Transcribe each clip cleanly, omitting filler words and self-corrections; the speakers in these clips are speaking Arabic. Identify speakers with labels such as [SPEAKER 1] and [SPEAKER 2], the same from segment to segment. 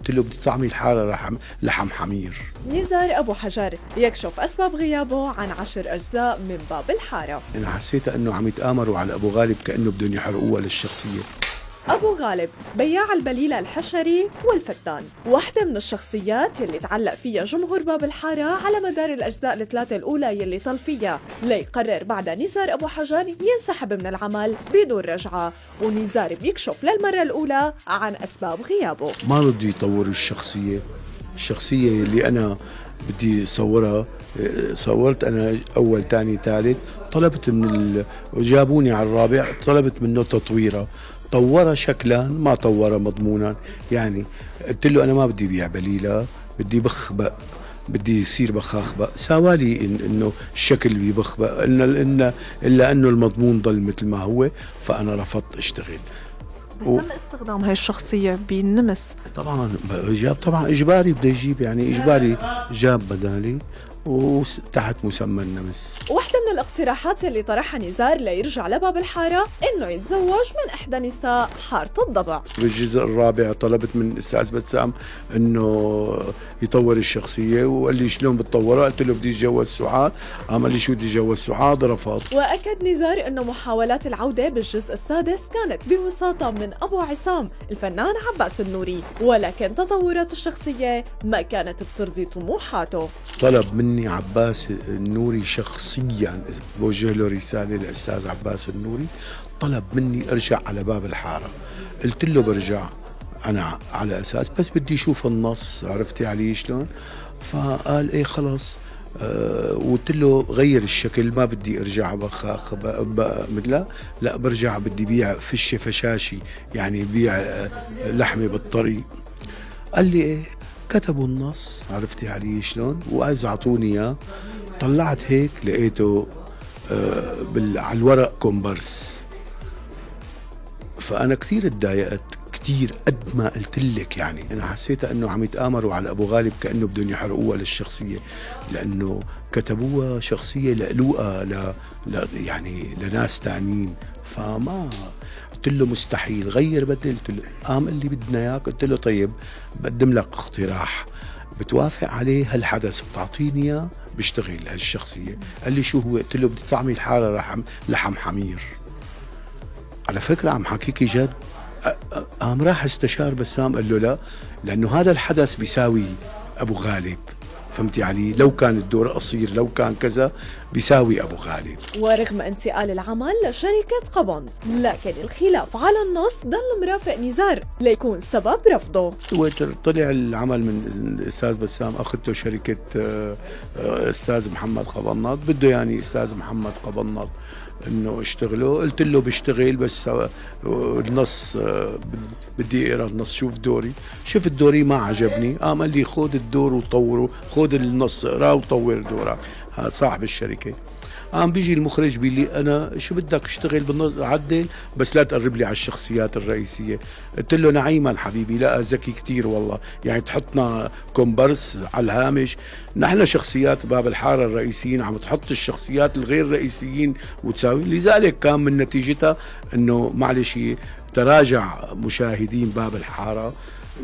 [SPEAKER 1] قلت له بدي طعمي الحاره لحم حمير.
[SPEAKER 2] نزار أبو حجر يكشف أسباب غيابه عن 10 أجزاء من باب الحارة.
[SPEAKER 1] أنا حسيت أنه عم يتآمروا على أبو غالب كأنه بدهم يحرقوها للشخصية.
[SPEAKER 2] أبو غالب بياع البليلة الحشري والفتان، واحدة من الشخصيات يلي تعلق فيها جمهور باب الحارة على مدار الأجزاء الثلاثة الأولى يلي طل فيها، ليقرر بعد نزار أبو حجر ينسحب من العمل بدون رجعة، ونزار بيكشف للمرة الأولى عن أسباب غيابه.
[SPEAKER 1] ما رضوا يطوروا الشخصية اللي أنا بدي صورها. صورت أنا أول تاني ثالث، طلبت وجابوني على الرابع، طلبت منه تطويرها، طورها شكلا ما طورها مضمونا. يعني قلت له أنا ما بدي بيع بليلة، بدي بخبأ، بدي يصير بخاخبأ. ساوالي إنه الشكل بيبخبأ إلا إنه المضمون ضل مثل ما هو، فأنا رفضت أشتغل.
[SPEAKER 2] بس تم استخدام هاي الشخصية بالنمس.
[SPEAKER 1] طبعا جاب، طبعا إجباري بده يجيب، يعني إجباري جاب بدالي وتحت مسمى النمس.
[SPEAKER 2] واحدة من الاقتراحات اللي طرحها نزار ليرجع لباب الحارة إنه يتزوج من إحدى نساء حارة الضبع.
[SPEAKER 1] بالجزء الرابع طلبت من الأستاذ بسام إنه يطور الشخصية، وقال لي شلون بتطورها؟ قلت له بدي أتجوز سعاد. قال لي شو بدي أتجوز سعاد؟ رفض.
[SPEAKER 2] وأكد نزار إنه محاولات العودة بالجزء السادس كانت بوساطة من أبو عصام الفنان عباس النوري، ولكن تطورات الشخصية ما كانت بترضي طموحاته.
[SPEAKER 1] طلب مني عباس النوري شخصيا، بوجه له رسالة للأستاذ عباس النوري، طلب مني أرجع على باب الحارة. قلت له برجع أنا على أساس بس بدي أشوف النص، عرفتي علي شلون؟ فقال إيه خلاص. وقلت له غير الشكل، ما بدي ارجع بخاخ مثله، لا برجع بدي بيع فشه فشاشي، يعني بيع لحمه بالطري. قال لي ايه، كتبوا النص، عرفتي علي شلون؟ وعايز اعطوني اياه. طلعت هيك لقيته على الورق كومبرس. فانا كثير تضايقت، كثير قد ما قلت لك. يعني انا حسيت انه عم يتآمروا على ابو غالب كانه بدهم يحرقوها للشخصيه، لانه كتبوها شخصيه لقلوقه يعني لناس ثانيين. فما قلت له مستحيل، غير بدل. قلت له قام قال لي بدنا اياك. قلت له طيب بقدم لك اقتراح، بتوافق عليه هالحدث بتعطيني اياه بشتغل هالشخصيه. قال لي شو هو؟ قلت له بدي طعمي الحاره لحم حمير. على فكره عم حكيكي جد. قام راح استشار بسام، قال له لا، لانه هذا الحدث بيساوي ابو غالب. فهمتي علي؟ لو كان الدور قصير، لو كان كذا، بيساوي ابو غالب.
[SPEAKER 2] ورغم انتقال العمل لشركة قبند، لكن الخلاف على النص ضل مرافق نزار ليكون سبب رفضه.
[SPEAKER 1] طلع العمل من الاستاذ بسام، اخذته شركة استاذ محمد قبناط، بده يعني استاذ محمد قبناط انه اشتغله. قلت له بشتغل بس النص بدي اقرا النص، شوف دوري. شفت دوري ما عجبني، قام قال لي خذ الدور وطوره، خذ النص اقراه وطور دورك. هذا صاحب الشركه. قام بيجي المخرج بيقول لي انا شو بدك اشتغل بالنص، عدل بس لا تقرب لي على الشخصيات الرئيسيه. قلت له نعيما حبيبي، لا ذكي كثير والله، يعني تحطنا كومبرس على الهامش، نحن شخصيات باب الحاره الرئيسيين، عم تحط الشخصيات الغير رئيسيين وتساوي. لذلك كان من نتيجتها انه معلش تراجع مشاهدين باب الحاره،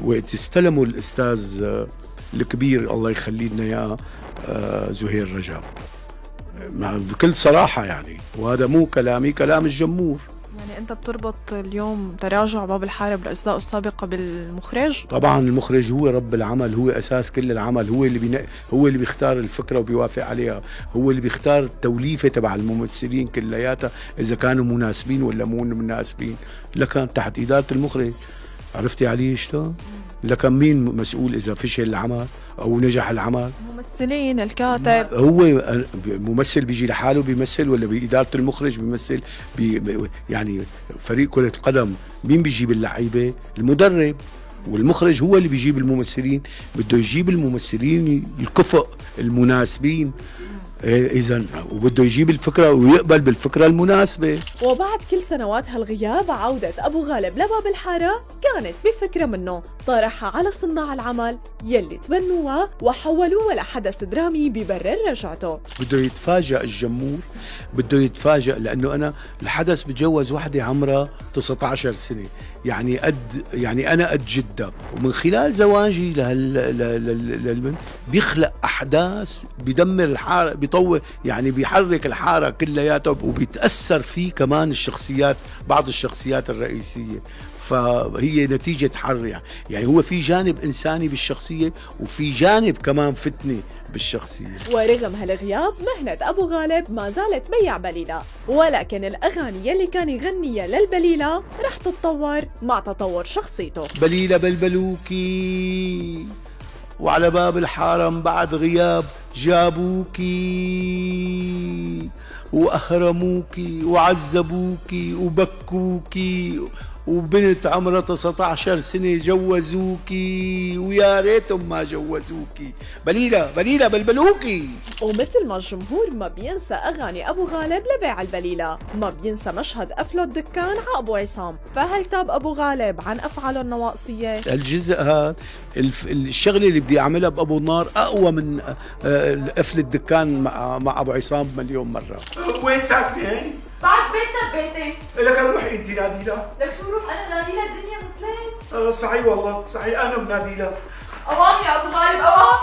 [SPEAKER 1] وتستلموا الاستاذ الكبير الله يخلي لنا اياه زهير رجب بكل صراحة يعني. وهذا مو كلامي، كلام الجمهور.
[SPEAKER 2] يعني أنت بتربط اليوم تراجع باب الحارة بالأجزاء السابقة بالمخرج؟
[SPEAKER 1] طبعا المخرج هو رب العمل، هو أساس كل العمل، هو اللي بيختار الفكرة وبيوافق عليها، هو اللي بيختار التوليفة تبع الممثلين كلياتها إذا كانوا مناسبين ولا مو مناسبين، لكن تحت إدارة المخرج. عرفتي علي شلون؟ لكن مين مسؤول إذا فشل العمل أو نجح العمل؟
[SPEAKER 2] الممثلين، الكاتب.
[SPEAKER 1] هو ممثل بيجي لحاله بيمثل، ولا بإدارة المخرج بيمثل؟ يعني فريق كرة القدم مين بيجيب اللعيبة؟ المدرب. والمخرج هو اللي بيجيب الممثلين، بده يجيب الممثلين الكفء المناسبين. إذا وبده يجيب الفكرة ويقبل بالفكرة المناسبة.
[SPEAKER 2] وبعد كل سنوات هالغياب، عودة أبو غالب لباب الحارة كانت بفكرة منه طرحها على صناع العمل يلي تبنوها وحولوها لحدث درامي ببرر رجعته.
[SPEAKER 1] بده يتفاجأ الجمهور، بده يتفاجأ لأنه أنا الحدث بتجوز وحدة عمرها 19 سنة، يعني أنا قد جدة، ومن خلال زواجي للبنت بيخلق أحداث بدمر الحارة، بيطور يعني بيحرك الحارة كلياتها، وبيتأثر فيه كمان الشخصيات، بعض الشخصيات الرئيسية. فهي نتيجة حر، يعني هو في جانب إنساني بالشخصية وفي جانب كمان فتنة بالشخصية.
[SPEAKER 2] ورغم هالغياب، مهنة أبو غالب ما زالت بيع بليلة، ولكن الأغاني يلي كان يغنيها للبليلة رح تتطور مع تطور شخصيته.
[SPEAKER 1] بليلة بلبلوكي وعلى باب الحارة بعد غياب جابوكي وأهرموكي وعذبوكي وبكوكي، وبنت عمرها 19 سنة جوزوكي ويا ريتهم ما جوزوكي. بليلة بليلة بلبلوكي.
[SPEAKER 2] ومثل ما الجمهور ما بينسى أغاني أبو غالب لبيع البليلة، ما بينسى مشهد قفله الدكان على أبو عصام. فهل تاب أبو غالب عن أفعاله النواصية؟
[SPEAKER 1] الجزء هذا الشغلة اللي بدي أعملها بأبو النار أقوى من قفل الدكان مع أبو عصام مليون مرة.
[SPEAKER 3] وين ساكنة؟
[SPEAKER 4] بعد بيتنا ببيتي.
[SPEAKER 3] لك انا روحي انت ناديلة.
[SPEAKER 4] لك شو روح انا ناديلة؟ الدنيا مسلم.
[SPEAKER 3] صحيح والله، صحيح انا مناديلة.
[SPEAKER 4] اوام يا ابو غالب اوام.